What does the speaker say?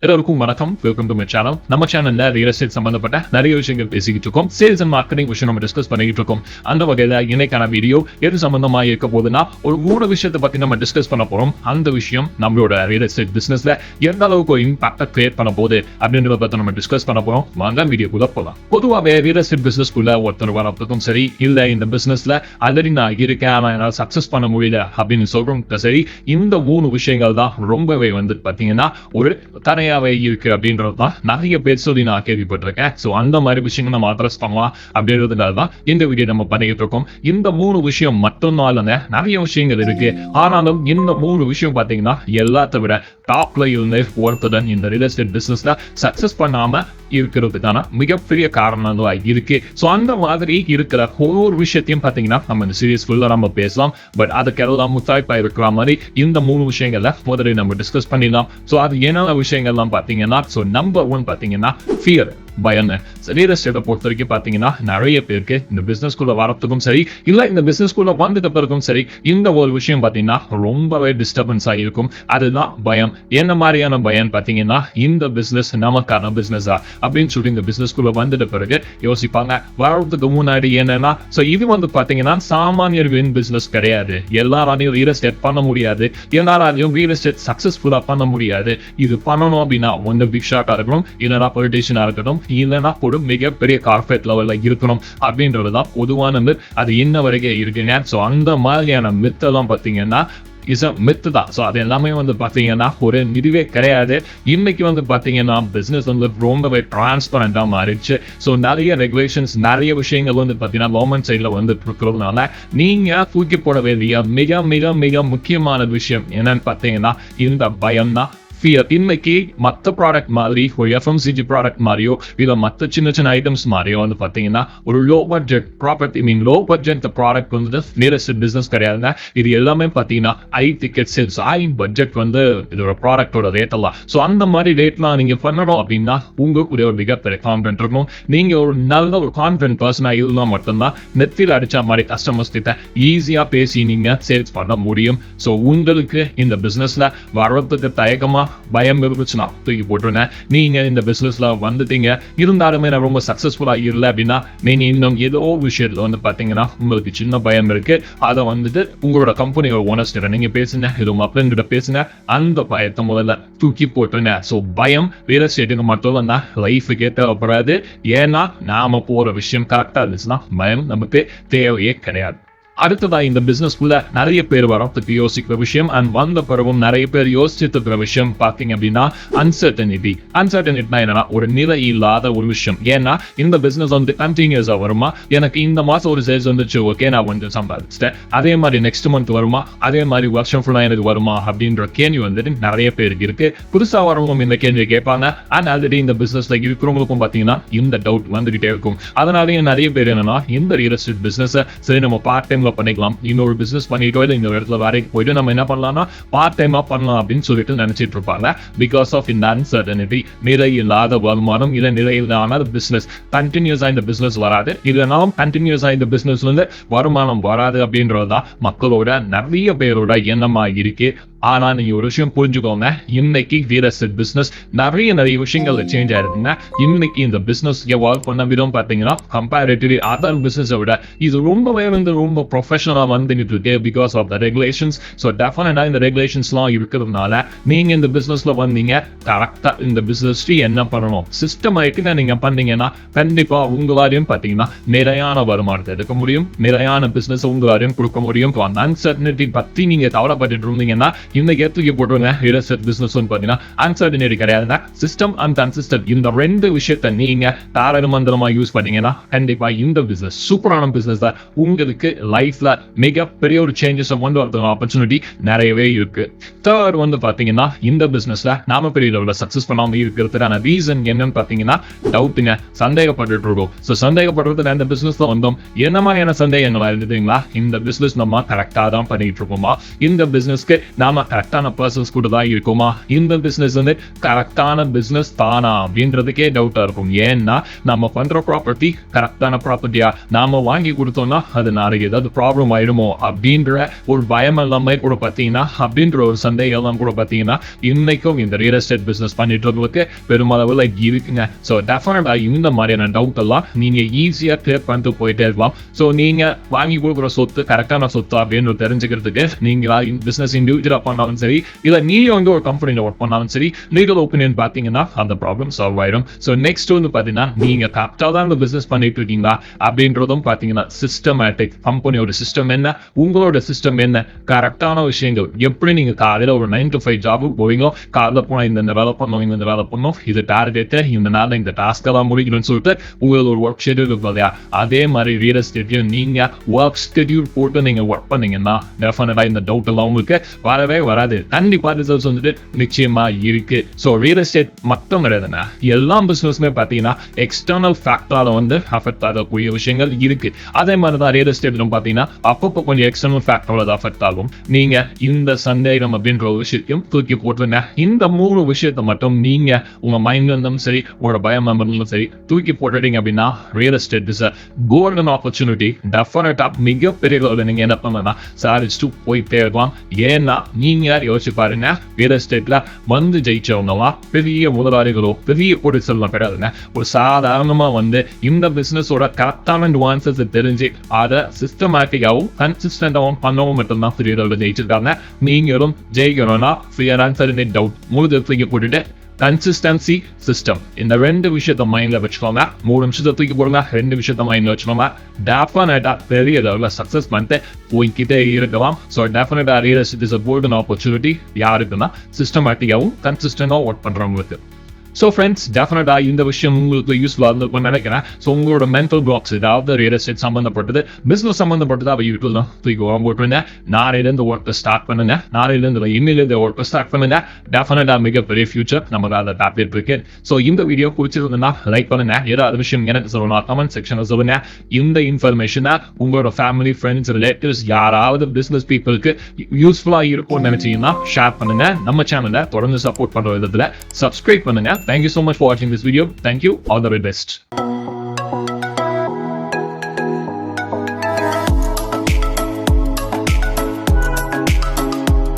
எல்லாருக்கும் வணக்கம். Welcome to my channel. நம்ம சேனல்ல ரியல் எஸ்டேட் சம்பந்தப்பட்ட நிறைய விஷயங்கள் பேசிக்கிட்டு இருக்கோம். சேல்ஸ் அண்ட் மார்க்கெட்டிங் விஷயம் நம்ம டிஸ்கஸ் பண்ணிக்கிட்டு இருக்கோம். அந்த வகையில இன்னைக்கான வீடியோ எது சம்பந்தமா இருக்க போதுன்னா ஒரு 3 விஷயத்தை பத்தி நம்ம டிஸ்கஸ் பண்ண போறோம். அந்த விஷயம் நம்மளோட ரியல் எஸ்டேட் பிசினஸ்ல எந்த அளவுக்கு இம்பாக்ட் கிரியேட் பண்ண போகுது அப்படின்றத பத்தி நம்ம டிஸ்கஸ் பண்ண போறோம். வாங்க வீடியோக்குள்ள போலாம். பொதுவாகவே ரியல் எஸ்டேட் பிசினஸ்க்குள்ள ஒருத்தர் வரப்பதும் சரி, இல்ல இந்த பிசினஸ்ல ஆல்ரெடி நான் இருக்கேன், ஆனா என்னால் சக்சஸ் பண்ண முடியல அப்படின்னு சொல்றோம் சரி, இந்த 3 விஷயங்கள் தான் ரொம்பவே வந்து பாத்தீங்கன்னா ஒரு தரையாவே இருக்கு அப்படின்றது தான் நிறைய பேர் சொல்லி நான் கேள்விப்பட்டிருக்கேன். ஸோ அந்த மாதிரி விஷயங்கள் நம்ம அட்ரஸ் பண்ணலாம் அப்படின்றதுனால தான் இந்த வீடியோ நம்ம பண்ணிட்டு இருக்கோம். இந்த 3 விஷயம் மட்டும்னால நிறைய விஷயங்கள் இருக்கு. ஆனாலும் இந்த 3 விஷயம் பார்த்தீங்கன்னா எல்லாத்த விட டாப்ல இருந்து ஒருத்தடன் இந்த ரியல் எஸ்டேட் பிசினஸ்ல சக்சஸ் பண்ணாம இருக்கிறதுக்கான மிகப்பெரிய காரணம் இருக்கு. ஸோ அந்த மாதிரி இருக்கிற ஒவ்வொரு விஷயத்தையும் பார்த்தீங்கன்னா நம்ம இந்த சீரியஸ் ஃபுல்லாக நம்ம பேசலாம். பட் அதுக்கெல்லாம் முத்தாய்ப்பா இருக்கிற மாதிரி இந்த 3 விஷயங்கள்ல முதல்ல நம்ம டிஸ்கஸ் பண்ணிடலாம். ஸோ அது என்னென்ன விஷயங்கள்லாம் பார்த்தீங்கன்னா, ஸோ நம்பர் 1 பார்த்தீங்கன்னா ஃபியர், பயம். ரியல் எஸ்டேட்டை பொறுத்த வரைக்கும் பார்த்தீங்கன்னா நிறைய பேருக்கு இந்த பிசினஸ்குள்ள வரத்துக்கும் சரி, இல்லை இந்த பிசினஸ்குள்ள வந்துட்ட பிறகும் சரி, இந்த ஒரு விஷயம் பார்த்தீங்கன்னா ரொம்பவே டிஸ்டர்பன்ஸா இருக்கும். அதுதான் பயம். என்ன மாதிரியான பயம் பார்த்தீங்கன்னா, இந்த பிசினஸ் நமக்கான பிசினஸா அப்படின்னு சொல்லி இந்த பிசினஸ்குள்ள வந்துட்ட பிறகு யோசிப்பாங்க. வரதுக்கு முன்னாடி என்னன்னா, ஸோ இது வந்து பார்த்தீங்கன்னா சாமானியர்களின் பிசினஸ் கிடையாது. எல்லாராலையும் ரியல் எஸ்டேட் பண்ண முடியாது, எல்லாராலையும் ரியல் எஸ்டேட் சக்சஸ்ஃபுல்லா பண்ண முடியாது. இது பண்ணணும் அப்படின்னா ஒன்று பிக் ஷாட்டா இருக்கணும், இல்லைனா பொலிட்டிஷியனா இருக்கட்டும், இல்லைனா ஒரு மிகப்பெரிய கார்பரேட் லெவல்ல இருக்கணும் அப்படின்றதுதான் பொதுவான மித். அது இன்ன வரைக்கும் இருக்குங்க. ஸோ அந்த மாதிரியான மித்தெல்லாம் பார்த்தீங்கன்னா மித்து தான். ஸோ அது எல்லாமே வந்து பார்த்தீங்கன்னா ஒரு இதுவே கிடையாது. இன்னைக்கு வந்து பார்த்தீங்கன்னா பிசினஸ் வந்து ரொம்பவே டிரான்ஸ்பரண்டா மாறிடுச்சு. ஸோ நிறைய ரெகுலேஷன்ஸ், நிறைய விஷயங்கள் வந்து பார்த்தீங்கன்னா கவர்மெண்ட் சைடில் வந்து இருக்கிறதுனால நீங்க தூக்கி போட வேண்டிய மிக மிக மிக முக்கியமான விஷயம் என்னன்னு பார்த்தீங்கன்னா இந்த பயம் தான். இன்னைக்கு மற்ற ப்ராடக்ட் மாதிரி ஒரு எஃப்எம்சிஜி ப்ராடக்ட் மாதிரியோ இல்லை மற்ற சின்ன சின்ன ஐட்டம்ஸ் மாதிரியோ வந்து பார்த்தீங்கன்னா ஒரு low budget product, low budget product வந்து ரியல் எஸ்டேட் பிசினஸ் கிடையாதுங்க. இது எல்லாமே பார்த்தீங்கன்னா ஐ டிக்கெட் சேல்ஸ், ஐ பட்ஜெட் வந்து இதோட ப்ராடக்டோட ரேட் எல்லாம். ஸோ அந்த மாதிரி ரேட்லாம் நீங்க பண்ணணும் அப்படின்னா உங்களுக்கு ஒரு மிகப்பெரிய கான்ஃபிடென்ட் இருக்கணும். நீங்க ஒரு நல்ல ஒரு கான்ஃபிடென்ட் பர்சனாக இருந்தால் மட்டும்தான் நெத்தியில் அடிச்ச மாதிரி கஸ்டமர்ஸ் கிட்ட ஈஸியாக பேசி நீங்க சேல்ஸ் பண்ண முடியும். ஸோ உங்களுக்கு இந்த பிசினஸ்ல வர்றதுக்கு தயக்கமா பயம் இருந்துச்சுன்னா தூக்கி போட்டுருங்க. நீங்க இந்த பிசினஸ்ல வந்துட்டீங்க, இருந்தாலுமே நான் ரொம்ப சக்சஸ்ஃபுல்லா இல்லை அப்படின்னா நீங்க இன்னும் ஏதோ விஷயத்துல வந்து பாத்தீங்கன்னா உங்களுக்கு சின்ன பயம் இருக்கு. அதை வந்துட்டு உங்களோட கம்பெனியோட ஓனர்ஸ்கிட்ட நீங்க பேசுங்க, இது மக்கள்கிட்ட பேசுங்க. அந்த பயத்தை முதல்ல தூக்கி போட்டுருங்க. ஸோ பயம் ரியல் எஸ்டேட்டுக்கு மட்டும் தான் லைஃபுக்கே தேவைப்படாது. ஏன்னா நாம போற விஷயம் கரெக்டா இருந்துச்சுன்னா பயம் நமக்கு தேவையே கிடையாது. அடுத்ததா இந்த பிசினஸ்க்குள்ள நிறைய பேர் வரத்துக்கு யோசிக்கிற விஷயம் அண்ட் வந்த பிறகும் நிறைய பேர் யோசிச்சுட்டு இருக்கிற விஷயம் பார்த்தீங்க அப்படின்னா அன்சர்டனிட்டி. அன்சர்டனிட்டினா என்னன்னா ஒரு நிலை இல்லாத ஒரு விஷயம். ஏன்னா இந்த பிசினஸ் வந்து கண்டினியூஸா வருமா, எனக்கு இந்த மாசம் ஒரு சேல்ஸ் வந்துச்சு, ஓகே நான் வந்து சம்பாதிச்சிட்டேன், அதே மாதிரி நெக்ஸ்ட் மந்த் வருமா, அதே மாதிரி வருஷம் ஃபுல்லா எனக்கு வருமா அப்படின்ற கேள்வி வந்துட்டு நிறைய பேருக்கு இருக்கு. புதுசா வரவங்க இந்த கேள்வியை கேட்பாங்க. அண்ட் ஆல்ரெடி இந்த பிசினஸ்ல இருக்கிறவங்களுக்கும் பார்த்தீங்கன்னா இந்த டவுட் வந்துகிட்டே இருக்கும். அதனாலேயே நிறைய பேர் என்னன்னா இந்த ரியல் எஸ்டேட் பிசினஸ் சரி நம்ம பார்ட் டைம் பண்ணிக்கலாம், இன்னொரு பிசினஸ் பண்ணிட்டோ இல்லை இந்த இடத்துல வேலைக்கு போயிட்டு நம்ம என்ன பண்ணலாம்னா பார்ட் டைமா பண்ணலாம் அப்படின்னு சொல்லிட்டு நினைச்சிட்டு இருப்பாங்க. பிகாஸ் ஆஃப் இந்த அன்சர்டனிட்டி, நிலை இல்லாத வருமானம், இல்லை நிலை இல்லாத பிசினஸ், கண்டினியூஸா இந்த பிசினஸ் வராது, இல்லைனா கண்டினியூஸா இந்த பிசினஸ்ல இருந்து வருமானம் வராது அப்படின்றதுதான் மக்களோட நிறைய பேரோட எண்ணமா இருக்கு. ஆனா நீங்க ஒரு விஷயம் புரிஞ்சுக்கோங்க, இன்னைக்கு ரியல் எஸ்டேட் பிசினஸ் நிறைய விஷயங்கள் சேஞ்ச் ஆயிருக்குங்க. இன்னைக்கு இந்த பிசினஸ் எவால்வ் பண்ண விதம் பார்த்தீங்கன்னா கம்பேரிட்டிவ்லி அதர் பிசினஸை விட இது ரொம்பவே வந்து ரொம்ப ப்ரொஃபஷனலா வந்துட்டு இருக்கு. Because of the regulations. So டெஃபினட்டா இந்த ரெகுலேஷன்ஸ்லாம் இருக்கிறதுனால நீங்க இந்த பிசினஸ்ல வந்தீங்க, கரெக்டா இந்த பிசினஸ் என்ன பண்ணணும் சிஸ்டமேட்டிக்கா நீங்க பண்ணீங்கன்னா கண்டிப்பா உங்களாரையும் பார்த்தீங்கன்னா நிறையான வருமானத்தை எடுக்க முடியும், நிறையான பிசினஸ் உங்களாரையும் கொடுக்க முடியும். அந்த அன்சர்டனிட்டி பத்தி நீங்க கவலைப்பட்டு இருந்தீங்கன்னா இந்த கேத்துக்கு போட்டுருங்க. ரியல் எஸ்டேட் பிசினஸ் பார்த்தீங்கன்னா அன்சர்டனிட்டி கிடையாதுங்க, சிஸ்டம் அண்ட் கன்சிஸ்டன்ட். இந்த 2 விஷயத்தை நீங்க தாராளமந்திரமா யூஸ் பண்ணீங்கன்னா கண்டிப்பா இந்த பிசினஸ் சூப்பரான பிசினஸ் தான். உங்களுக்கு லைஃப்ல மிகப்பெரிய ஒரு சேஞ்சஸ் கொண்டு வரது ஆப்பர்ச்சுனிட்டி நிறையவே இருக்கு. தேர்ட் வந்து பாத்தீங்கன்னா இந்த பிசினஸ்ல நாம பெரிய லெவலில் சக்சஸ் பண்ணாம இருக்கிறதுக்கான ரீசன் என்னன்னு பாத்தீங்கன்னா டவுட்டுங்க, சந்தேகப்பட்டு இருக்கோம். ஸோ சந்தேகப்படுறது இந்த பிசினஸ்ல வந்தோம். என்ன மாதிரியான சந்தேகங்களா இருந்ததுங்களா, இந்த பிசினஸ் நம்ம கரெக்டா தான் பண்ணிட்டு இருக்கோமா, இந்த பிசினஸ்க்கு நாம நம்ம கரெக்டான பர்சன்ஸ் கூட தான் இருக்குமா, இந்த பிசினஸ் வந்து கரெக்டான பிசினஸ் தானா அப்படின்றதுக்கே டவுட்டா இருக்கும். ஏன்னா நம்ம பண்ற ப்ராப்பர்ட்டி கரெக்டான ப்ராப்பர்ட்டியா, நாம வாங்கி கொடுத்தோம்னா அது நாளைக்கு ஏதாவது ப்ராப்ளம் ஆயிடுமோ அப்படின்ற ஒரு பயம் எல்லாமே கூட பார்த்தீங்கன்னா, அப்படின்ற ஒரு சந்தேகம் எல்லாம் கூட பார்த்தீங்கன்னா இன்னைக்கும் இந்த ரியல் எஸ்டேட் பிசினஸ் பண்ணிட்டு இருக்கிறதுக்கு பெருமளவில் இருக்குங்க. ஸோ டெஃபினட்டா இந்த மாதிரியான டவுட் எல்லாம் நீங்க ஈஸியா கிளியர் பண்ணிட்டு போயிட்டே இருக்கலாம். ஸோ நீங்க வாங்கி கொடுக்குற சொத்து கரெக்டான சொத்து அப்படின்னு தெரிஞ்சுக்கிறதுக்கு நீங்களா பிசினஸ் இண்டிவிஜுவலா பண்ணாலும் சரி, இல்ல நீங்க வந்து ஒரு கம்பெனியில ஒர்க் பண்ணாலும் சரி, லீகல் ஒப்பீனியன் பார்த்தீங்கன்னா அந்த ப்ராப்ளம் சால்வ் ஆயிடும். ஸோ நெக்ஸ்ட் வந்து பார்த்தீங்கன்னா நீங்க கரெக்டாக தான் இந்த பிசினஸ் பண்ணிட்டு இருக்கீங்களா அப்படின்றதும் பார்த்தீங்கன்னா சிஸ்டமேட்டிக், கம்பெனியோட சிஸ்டம் என்ன, உங்களோட சிஸ்டம் என்ன, கரெக்டான விஷயங்கள் எப்படி நீங்க காலையில் ஒரு 9 to 5 ஜாபுக்கு போவீங்க, காலையில் போனால் இந்த வேலை பண்ணணும், இந்த வேலை பண்ணணும், இது டார்கெட்டு, இந்த நாளில் இந்த டாஸ்க் எல்லாம் முடிக்கணும்னு சொல்லிட்டு உங்களுக்கு ஒரு ஒர்க் ஷெட்யூல் இருக்கும் இல்லையா, அதே மாதிரி ரியல் எஸ்டேட்லையும் நீங்க ஒர்க் ஷெட்யூல் போட்டு நீங்க ஒர்க் பண்ணீங்கன்னா டெஃபினட்டா இந்த டவுட் எல்லாம் உங்களுக்கு வரவே வராது. கண்டிப்பா ரிசல்ட்ஸ் வந்துட்டு நிச்சயமா இருக்கு. ஸோ ரியல் எஸ்டேட் மட்டும் கிடையாதுன்னா எல்லா பிசினஸ்மே பார்த்தீங்கன்னா எக்ஸ்டர்னல் ஃபேக்டரால வந்து அஃபெக்ட் ஆகக்கூடிய விஷயங்கள் இருக்கு. அதே மாதிரி தான் ரியல் எஸ்டேட்லும் பார்த்தீங்கன்னா அப்பப்போ கொஞ்சம் எக்ஸ்டர்னல் ஃபேக்டரோட அஃபெக்ட் ஆகும். நீங்க இந்த சந்தேகம் அப்படின்ற ஒரு விஷயத்தையும் தூக்கி போட்டுருங்க. இந்த 3 விஷயத்தை மட்டும் நீங்க உங்க மைண்ட்ல இருந்தும் சரி, உங்களோட பயம் இருந்தாலும் சரி தூக்கி போட்டுட்டீங்க அப்படின்னா real estate is a golden opportunity. டெஃபினட்டா மிகப்பெரிய அளவில் நீங்க என்ன பண்ணலாம், சாதிச்சுட்டு போயிட்டே இருக்கலாம். ஏன்னா நீங்க யோசிச்சு பாருங்க, ரியல் எஸ்டேட்ல வந்து ஜெயிச்சவங்களா பெரிய முதலாளிகளோ பெரிய பொருட்கள் கிடையாதுங்க. ஒரு சாதாரணமா வந்து இந்த பிசினஸோட கரெக்டான nuances தெரிஞ்சு அதை சிஸ்டமேட்டிக்காவும் கன்சிஸ்டன்டாவும் பண்ணவும் மட்டும்தான் பெரிய அளவில் ஜெயிச்சிருக்காங்க. நீங்களும் ஜெயிக்கணும்னா ஃபியர் ஆன்சர் டவுட் முழு தூக்கி போட்டுட்டு கன்சிஸ்டன்சி சிஸ்டம் இந்த 2 விஷயத்த மைண்ட்ல வச்சுக்கோங்க. 3 நிமிஷத்தை தூக்கி போடுங்க, 2 விஷயத்த மைண்ட்ல வச்சுக்கோங்க. டெஃபினட்டா பெரிய அளவில் சக்சஸ் பண்ணிட்டு போய்கிட்டே இருக்கலாம். ஸோ டெஃபினட்டா real estate is a golden opportunity. யாருக்குன்னா சிஸ்டமேட்டிக்காவும் கன்சிஸ்டன்டாகவும் ஒர்க் பண்றவங்களுக்கு. ஸோ ஃப்ரெண்ட்ஸ், டெஃபினட்டா இந்த விஷயம் உங்களுக்கு யூஸ்ஃபுல்லாக இருந்திருக்கும்னு நினைக்கிறேன். ஸோ உங்களோட மென்டல் பிளாக்ஸ் ஏதாவது ரியல் எஸ்டேட் சம்பந்தப்பட்டது, பிசினஸ் சம்பந்தப்பட்டது அவ யூடியூப்ல தூக்கி போட்டுருங்க. நாளையிலேருந்து ஒர்க்கை ஸ்டார்ட் பண்ணுங்க. நாளையிலேருந்து இன்னிலேருந்து ஒர்க்கை ஸ்டார்ட் பண்ணுங்க. டெஃபினட்டா மிகப்பெரிய ஃபியூச்சர் நமக்கு அதை டார்கெட் இருக்கு. ஸோ இந்த வீடியோ பிடிச்சிருந்தா லைக் பண்ணுங்க. ஏதாவது விஷயம் எனக்கு சொல்லணும் கமெண்ட் செக்ஷன்ல சொல்லுங்க. இந்த இன்ஃபர்மேஷனை உங்களோட ஃபேமிலி, ஃப்ரெண்ட்ஸ், ரிலேட்டிவ்ஸ் யாராவது பிசினஸ் பீப்புளுக்கு யூஸ்ஃபுல்லா இருக்கும்னு நினைச்சீங்கன்னா ஷேர் பண்ணுங்க. நம்ம சேனலை தொடர்ந்து சப்போர்ட் பண்ற விதத்துல சப்ஸ்கிரைப் பண்ணுங்க. Thank you so much for watching this video. Thank you. All the very best.